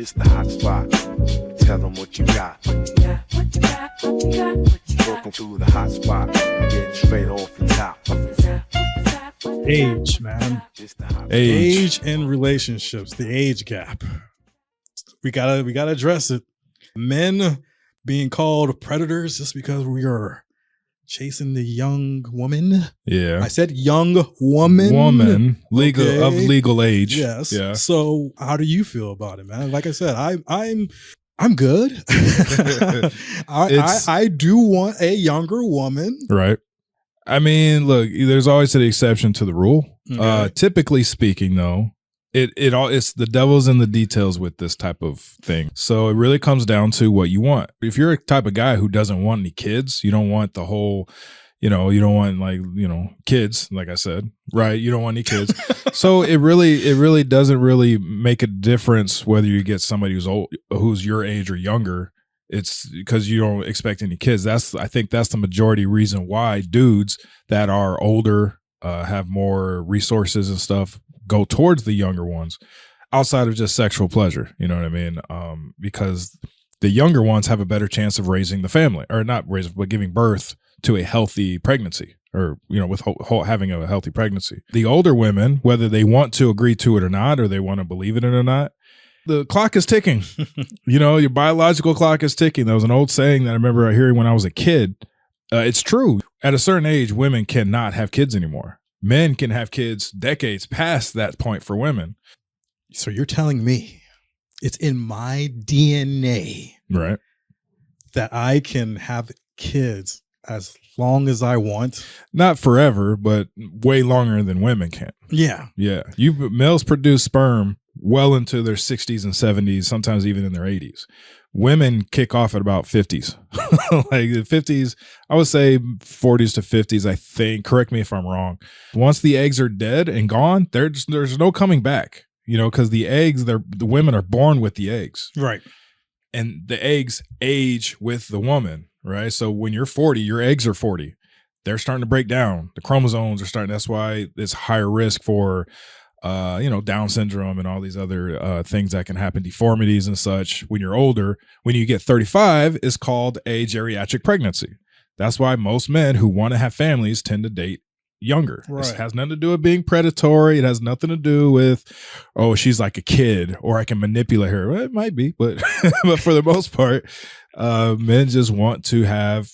It's the hot spot. Tell them what you got. Welcome to the hot spot. Getting straight off the top. Age, man. Age in relationships, the age gap. We gotta address it. Men being called predators just because we are chasing the young woman. Yeah. I said young woman. Legal Okay. of legal age. Yes. Yeah. So how do you feel about it, man? Like I said, I'm good. I do want a younger woman. Right. I mean, look, there's always an exception to the rule. Okay. Typically speaking, though, it's the devil's in the details with this type of thing. So it really comes down to what you want. If you're a type of guy who doesn't want any kids, you don't want the whole, you don't want kids, like I said, right? You don't want any kids. So it really doesn't really make a difference whether you get somebody who's your age or younger. It's because you don't expect any kids. I think that's the majority reason why dudes that are older, have more resources and stuff, go towards the younger ones outside of just sexual pleasure. You know what I mean? Because the younger ones have a better chance of raising the family, or not raising, but giving birth to a healthy pregnancy, or, with having a healthy pregnancy. The older women, whether they want to agree to it or not, or they want to believe in it or not, the clock is ticking. Your biological clock is ticking. That was an old saying that I remember hearing when I was a kid. It's true. At a certain age, women cannot have kids anymore. Men can have kids decades past that point for women. So you're telling me it's in my DNA, right, that I can have kids as long as I want? Not forever, but way longer than women can. Yeah. Yeah. Males produce sperm well into their 60s and 70s, sometimes even in their 80s. Women kick off at about 50s. Like the 50s, I would say 40s to 50s, I think. Correct me if I'm wrong. Once the eggs are dead and gone, there's no coming back, because the eggs, the women are born with the eggs. Right. And the eggs age with the woman, right? So when you're 40, your eggs are 40. They're starting to break down. The chromosomes are starting. That's why it's higher risk for Down syndrome and all these other things that can happen, deformities and such. When you're older, when you get 35, it's called a geriatric pregnancy. That's why most men who want to have families tend to date younger. Right. It has nothing to do with being predatory. It has nothing to do with, oh, she's like a kid or I can manipulate her. Well, it might be, but but for the most part, men just want to have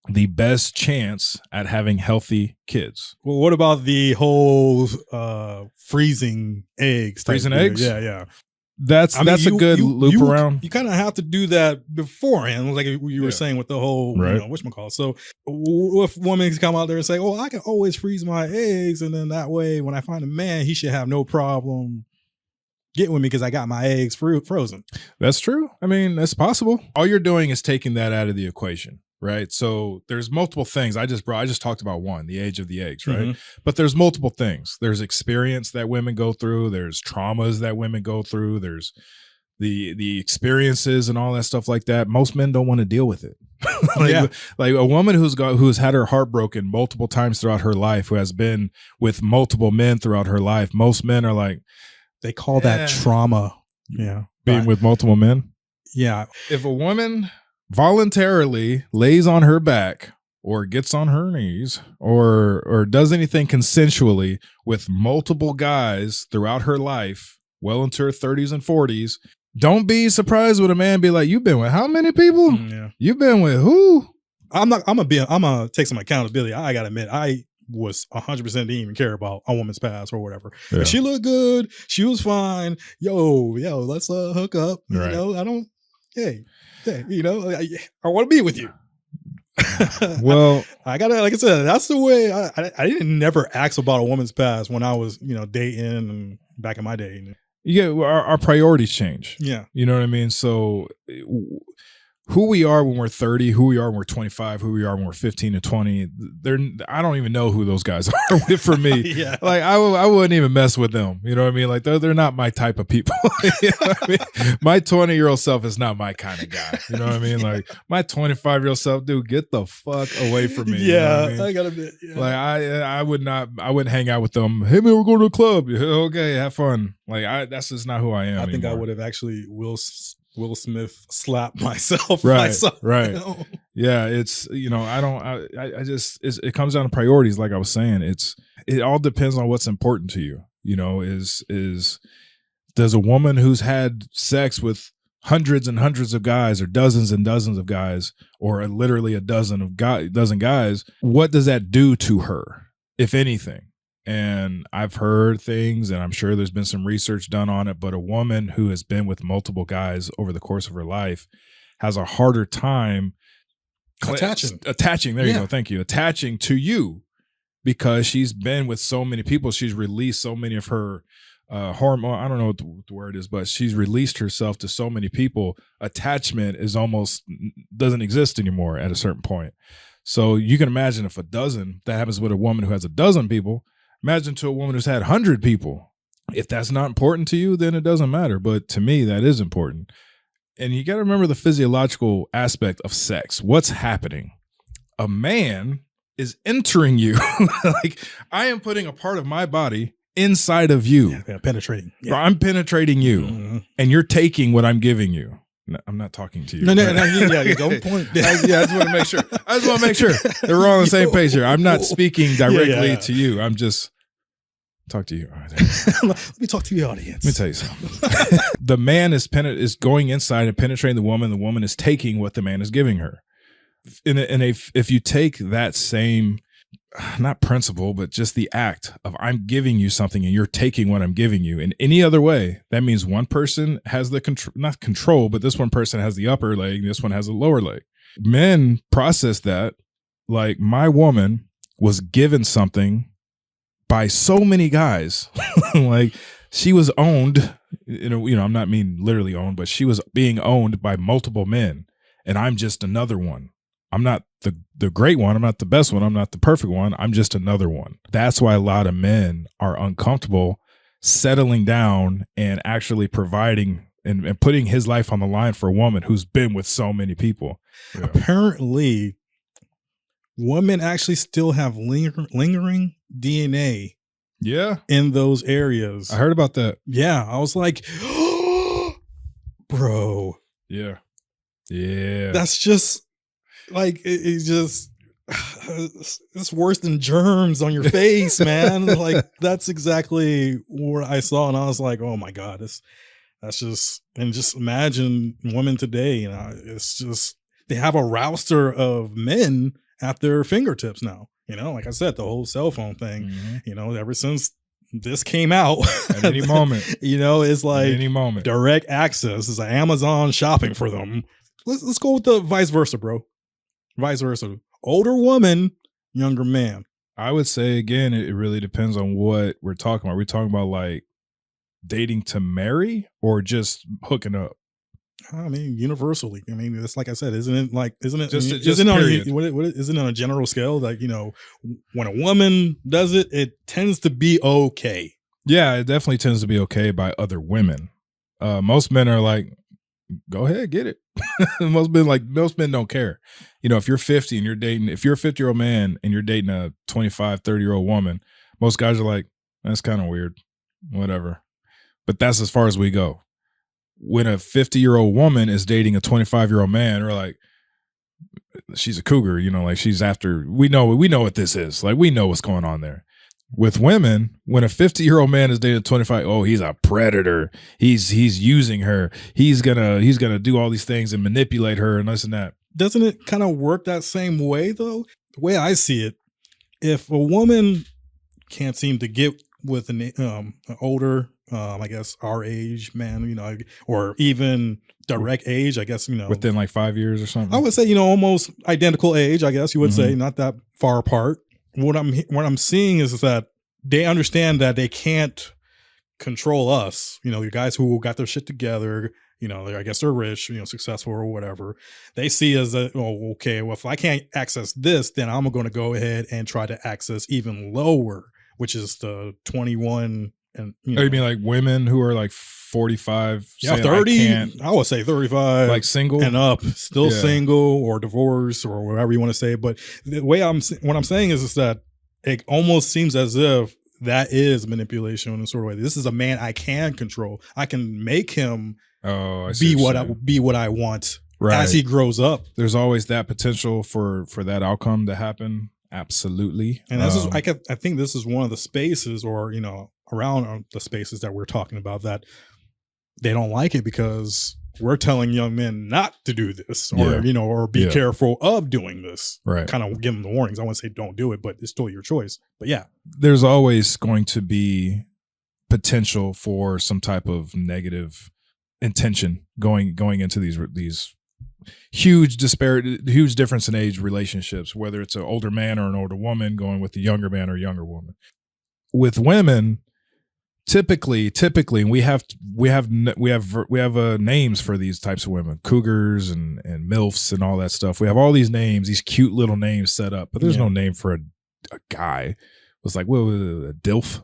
the best chance at having healthy kids. Well, what about the whole freezing eggs? Freezing thing? eggs? Yeah. That's a good loop around. You kind of have to do that beforehand, like you were saying with the whole, right, whatchamacallit. So if women come out there and say, oh, I can always freeze my eggs, and then that way when I find a man, he should have no problem getting with me because I got my eggs frozen. That's true. I mean, that's possible. All you're doing is taking that out of the equation. Right. So there's multiple things. I just talked about one, the age of the eggs. Right. Mm-hmm. But there's multiple things. There's experience that women go through. There's traumas that women go through. There's the experiences and all that stuff like that. Most men don't want to deal with it. Like a woman who's had her heart broken multiple times throughout her life, who has been with multiple men throughout her life. Most men are like, they call that trauma. Yeah. Being with multiple men. Yeah. If a woman voluntarily lays on her back or gets on her knees or does anything consensually with multiple guys throughout her life, well into her 30s and 40s, don't be surprised when a man be like, you've been with how many people? Yeah. You've been with who? I'm gonna take some accountability. I gotta admit, I was 100% didn't even care about a woman's past or whatever. Yeah. She looked good. She was fine. Yo, let's hook up. Right. I want to be with you. Well, I gotta, like I said, that's the way. I didn't never ask about a woman's past when I was, dating and back in my day. Yeah, our priorities change. Yeah, you know what I mean. So, who we are when we're 30, who we are when we're 25, who we are when we're 15 and 20, I don't even know who those guys are for me. Yeah. Like I wouldn't even mess with them. You know what I mean? Like they're not my type of people. You know what I mean? My 20-year-old self is not my kind of guy. You know what I mean? Like my 25-year-old self, dude, get the fuck away from me. Yeah, you know what I mean? I gotta be. Yeah. Like I wouldn't hang out with them. Hey man, we're going to a club. Okay, have fun. Like that's just not who I am. I think anymore. I would have actually Will Smith slapped myself. Right. Yeah, it's it comes down to priorities. Like I was saying, it all depends on what's important to you. You know, is does a woman who's had sex with hundreds and hundreds of guys, or dozens and dozens of guys, or literally a dozen guys, what does that do to her, if anything? And I've heard things, and I'm sure there's been some research done on it, but a woman who has been with multiple guys over the course of her life has a harder time attaching. There you go. Thank you. Attaching to you, because she's been with so many people. She's released so many of her hormone. I don't know what the word is, but she's released herself to so many people. Attachment is almost doesn't exist anymore at a certain point. So you can imagine if that happens with a woman who has a dozen people. Imagine to a woman who's had 100 people. If that's not important to you, then it doesn't matter. But to me, that is important. And you got to remember the physiological aspect of sex. What's happening? A man is entering you. Like I am putting a part of my body inside of you. Yeah, penetrating. Yeah. I'm penetrating you, and you're taking what I'm giving you. No, I'm not talking to you. No, don't point. I just want to make sure. That we're all on the same page here. I'm not speaking directly to you. I'm just talk to you. All right, let me talk to the audience. Let me tell you something. The man is going inside and penetrating the woman. The woman is taking what the man is giving her. If you take that same, not principle, but just the act of I'm giving you something and you're taking what I'm giving you in any other way, that means one person has the not control, but this one person has the upper leg, this one has the lower leg. Men process that like my woman was given something by so many guys. Like she was owned, I'm not mean literally owned, but she was being owned by multiple men, and I'm just another one. I'm not the great one. I'm not the best one. I'm not the perfect one. I'm just another one. That's why a lot of men are uncomfortable settling down and actually providing and putting his life on the line for a woman who's been with so many people. Yeah. Apparently, women actually still have lingering DNA. Yeah. In those areas. I heard about that. Yeah. I was like, bro. Yeah. Yeah. That's just like, it's worse than germs on your face, man. Like that's exactly what I saw. And I was like, oh my God, that's just imagine women today, it's just, they have a roster of men at their fingertips now. Like I said, the whole cell phone thing, ever since this came out, at any moment, it's like at any moment, direct access is Amazon shopping for them. Let's go with the vice versa, bro. Vice versa. Older woman, younger man. I would say again, it really depends on what we're talking about. Are we talking about like dating to marry or just hooking up? I mean, universally. I mean, it's like I said, isn't it on a general scale? Like, when a woman does it, it tends to be okay. Yeah, it definitely tends to be okay by other women. Most men are like, go ahead, get it. Most men don't care. If you're 50 and if you're a 50-year-old man and you're dating a 25, 30-year-old woman, most guys are like, that's kind of weird, whatever. But that's as far as we go. When a 50-year-old woman is dating a 25-year-old man, we're like, she's a cougar, like she's after, we know what this is. Like, we know what's going on there. With women, when a 50-year-old man is dating 25, oh, he's a predator. He's using her. He's gonna do all these things and manipulate her and this and that. Doesn't it kind of work that same way though? The way I see it, if a woman can't seem to get with an older, I guess our age man, or even direct age, I guess, within like 5 years or something. I would say, almost identical age, I guess you would say, not that far apart. What I'm seeing is that they understand that they can't control us, the guys who got their shit together, I guess they're rich, successful or whatever. They see as okay, well, if I can't access this, then I'm going to go ahead and try to access even lower, which is the 21. And you mean like women who are like 45, 30? I would say 35, like single and up, still single or divorced or whatever you want to say. But the way what I'm saying is that it almost seems as if that is manipulation in a sort of way. This is a man I can control. I can make him be what I want as he grows up. There's always that potential for that outcome to happen. Absolutely. And this is I think this is one of the spaces, or around the spaces that we're talking about, that they don't like it because we're telling young men not to do this, or or be careful of doing this. Right. Kind of give them the warnings. I wouldn't say don't do it, but it's still your choice. But yeah, there's always going to be potential for some type of negative intention going into these huge difference in age relationships, whether it's an older man or an older woman going with a younger man or younger woman. With women, typically we have names for these types of women, cougars and MILFs and all that stuff. We have all these names, these cute little names set up, but there's no name for a guy. It was like, what was it, a DILF?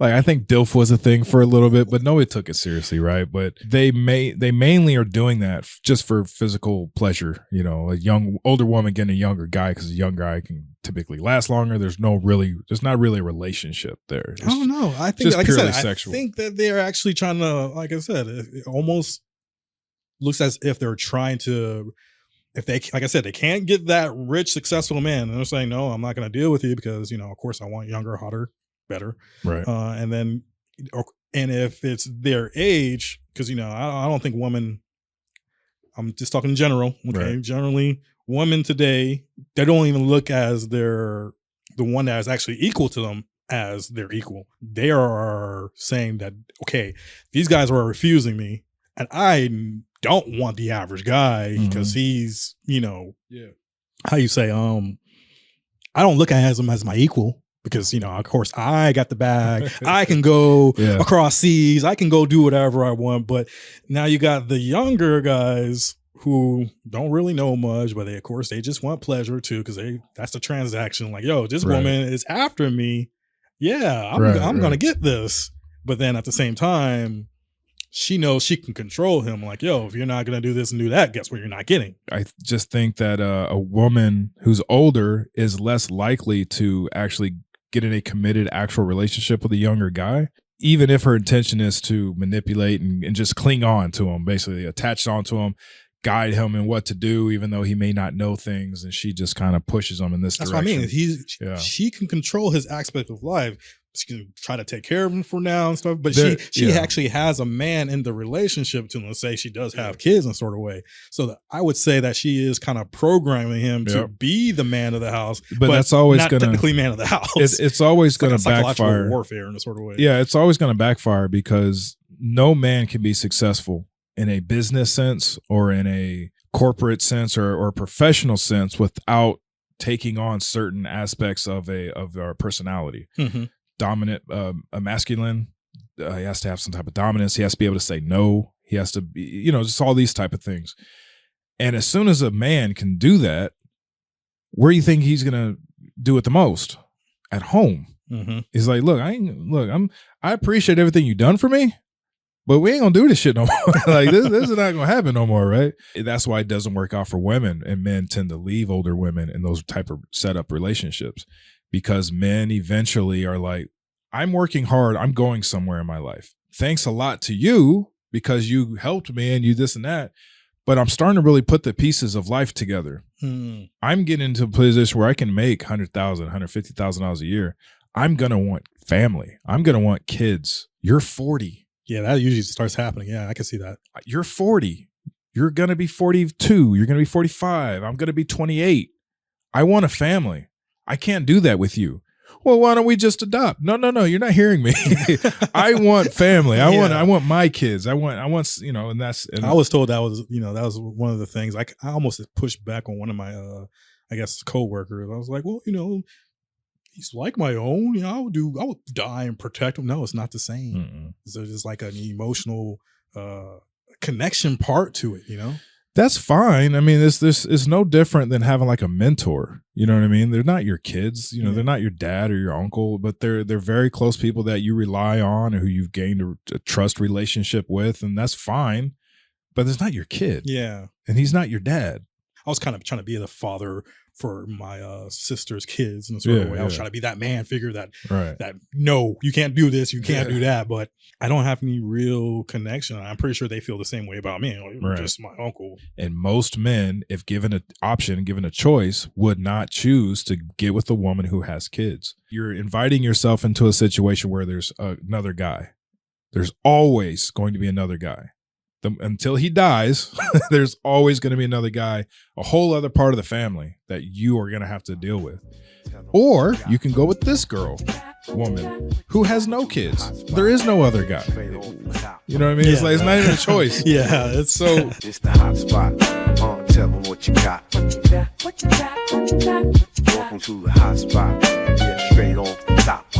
Like, I think DILF was a thing for a little bit, but nobody took it seriously, right? But they mainly are doing that just for physical pleasure. A older woman getting a younger guy because a young guy can typically last longer. There's not really a relationship there. I don't know. I think, like I said, sexual. I think that they're actually trying to, like I said, it almost looks as if they're trying to. If they, like I said, they can't get that rich, successful man, and they're saying, no, I'm not going to deal with you because, of course I want younger, hotter, better. Right. And if it's their age, because, I don't think women, I'm just talking in general. Okay. Right. Generally, women today, they don't even look as the one that is actually equal to them as their equal. They are saying that, okay, these guys are refusing me, and I don't want the average guy because he's, how you say, I don't look at him as my equal because, of course I got the bag. I can go across seas. I can go do whatever I want. But now you got the younger guys who don't really know much, but they just want pleasure too, because that's the transaction. Like, yo, this woman is after me. Yeah, I'm going to get this. But then at the same time, she knows she can control him. Like, yo, if you're not going to do this and do that, guess what you're not getting? I just think that a woman who's older is less likely to actually get in a committed actual relationship with a younger guy, even if her intention is to manipulate and just cling on to him, basically attach onto him, guide him in what to do, even though he may not know things, and she just kind of pushes him in this direction. That's what I mean. She can control his aspect of life. She can try to take care of him for now and stuff, but she actually has a man in the relationship to, let's say she does have kids in a sort of way. So I would say that she is kind of programming him to be the man of the house, but that's always not technically man of the house. It's always going to backfire. Warfare in a sort of way. Yeah, it's always going to backfire because no man can be successful in a business sense or in a corporate sense or professional sense without taking on certain aspects of our personality. Mm-hmm. Dominant, a masculine, he has to have some type of dominance. He has to be able to say no. He has to be, just all these type of things. And as soon as a man can do that, where do you think he's gonna do it the most? At home. Mm-hmm. He's like, I appreciate everything you've done for me, but we ain't gonna do this shit no more. Like this is not gonna happen no more, right? That's why it doesn't work out for women, and men tend to leave older women in those type of setup relationships. Because men eventually are like, I'm working hard. I'm going somewhere in my life. Thanks a lot to you because you helped me and you this and that. But I'm starting to really put the pieces of life together. I'm getting into a position where I can make $100,000, $150,000 a year. I'm going to want family. I'm going to want kids. You're 40. Yeah, that usually starts happening. Yeah, I can see that. You're 40. You're going to be 42. You're going to be 45. I'm going to be 28. I want a family. I can't do that with you. Well, why don't we just adopt? No, you're not hearing me. I want family. I want my kids. I want, and that's, and I was told that was one of the things. I almost pushed back on one of my, I guess, coworkers. I was like, well, he's like my own. You know, I would die and protect him. No, it's not the same. Mm-mm. So there's like an emotional connection part to it, you know? That's fine. I mean, it's no different than having like a mentor. You know what I mean? They're not your kids. You know, they're not your dad or your uncle, but they're very close people that you rely on and who you've gained a trust relationship with, and that's fine. But it's not your kid. Yeah. And he's not your dad. I was kind of trying to be the father for my sister's kids in a sort of way. I was trying to be that man figure that no, you can't do this, you can't do that. But I don't have any real connection. I'm pretty sure they feel the same way about me. Like, just my uncle. And most men, if given an option, given a choice, would not choose to get with a woman who has kids. You're inviting yourself into a situation where there's another guy. There's always going to be another guy. Until he dies, there's always going to be another guy, a whole other part of the family that you are going to have to deal with. Or you can go with this woman, who has no kids. There is no other guy. You know what I mean? It's like, it's not even a choice. It's so. It's the hot spot. Tell them what you got. Welcome to the hot spot. Get straight off the top.